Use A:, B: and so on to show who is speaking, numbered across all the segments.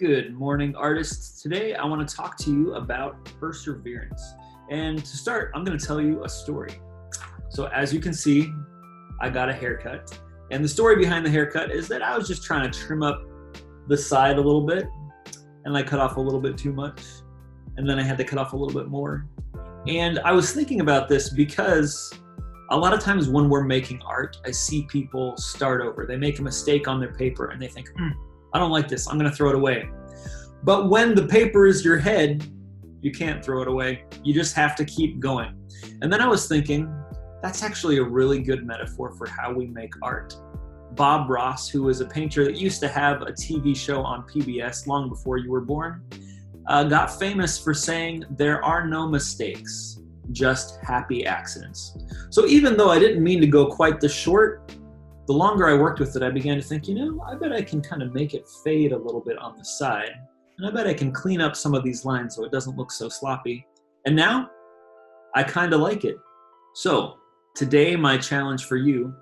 A: Good morning, artists. Today I want to talk to you about perseverance. And to start, I'm going to tell you a story. So as you can see, I got a haircut. And the story behind the haircut is that I was just trying to trim up the side a little bit. And I cut off a little bit too much. And then I had to cut off a little bit more. And I was thinking about this because a lot of times when we're making art, I see people start over. They make a mistake on their paper and they think, I don't like this, I'm gonna throw it away. But when the paper is your head, you can't throw it away. You just have to keep going. And then I was thinking, that's actually a really good metaphor for how we make art. Bob Ross, who was a painter that used to have a TV show on PBS long before you were born, got famous for saying, there are no mistakes, just happy accidents. So even though I didn't mean to go quite this short, the longer I worked with it, I began to think, I bet I can kind of make it fade a little bit on the side. And I bet I can clean up some of these lines so it doesn't look so sloppy. And now, I kind of like it. So, today my challenge for you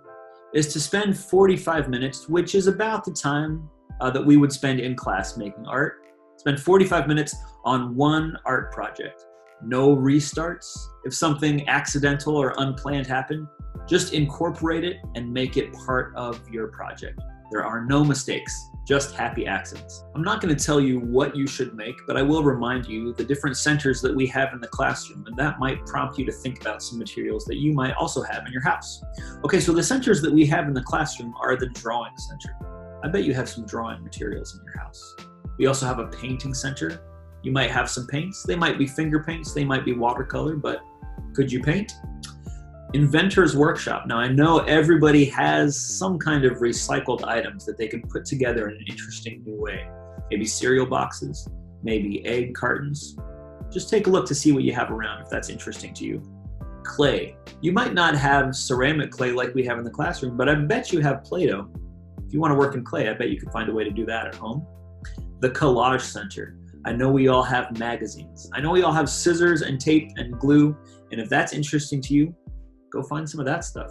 A: is to spend 45 minutes, which is about the time that we would spend in class making art. Spend 45 minutes on one art project. No restarts. If something accidental or unplanned happened, just incorporate it and make it part of your project. There are no mistakes, just happy accidents. I'm not going to tell you what you should make, but I will remind you the different centers that we have in the classroom, and that might prompt you to think about some materials that you might also have in your house. Okay, so the centers that we have in the classroom are the drawing center. I bet you have some drawing materials in your house. We also have a painting center. You might have some paints. They might be finger paints, they might be watercolor, but could you paint? Inventor's Workshop. Now I know everybody has some kind of recycled items that they can put together in an interesting new way. Maybe cereal boxes, maybe egg cartons. Just take a look to see what you have around if that's interesting to you. Clay. You might not have ceramic clay like we have in the classroom, but I bet you have Play-Doh. If you want to work in clay, I bet you can find a way to do that at home. The Collage Center. I know we all have magazines. I know we all have scissors and tape and glue, and if that's interesting to you, go find some of that stuff.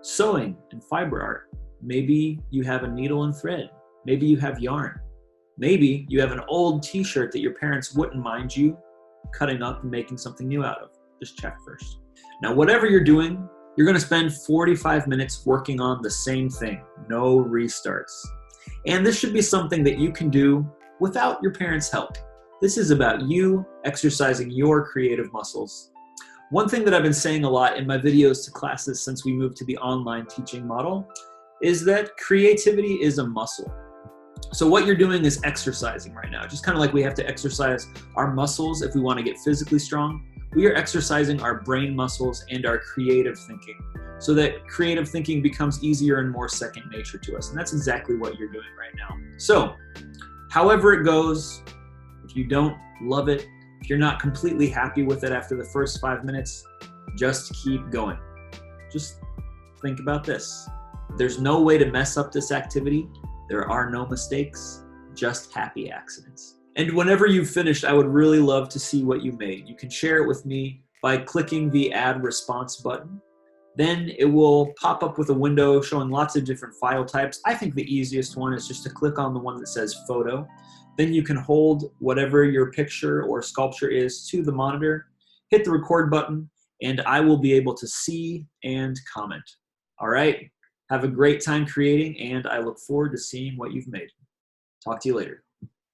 A: Sewing and fiber art. Maybe you have a needle and thread. Maybe you have yarn. Maybe you have an old t-shirt that your parents wouldn't mind you cutting up and making something new out of. Just check first. Now, whatever you're doing, you're gonna spend 45 minutes working on the same thing. No restarts. And this should be something that you can do without your parents' help. This is about you exercising your creative muscles. One thing that I've been saying a lot in my videos to classes since we moved to the online teaching model is that creativity is a muscle. So what you're doing is exercising right now. Just kind of like we have to exercise our muscles if we want to get physically strong, we are exercising our brain muscles and our creative thinking so that creative thinking becomes easier and more second nature to us. And that's exactly what you're doing right now. So, however it goes, if you don't love it, if you're not completely happy with it after the first 5 minutes, just keep going. Just think about this. There's no way to mess up this activity. There are no mistakes, just happy accidents. And whenever you've finished, I would really love to see what you made. You can share it with me by clicking the Add Response button. Then it will pop up with a window showing lots of different file types. I think the easiest one is just to click on the one that says photo. Then you can hold whatever your picture or sculpture is to the monitor, hit the record button, and I will be able to see and comment. All right, have a great time creating, and I look forward to seeing what you've made. Talk to you later.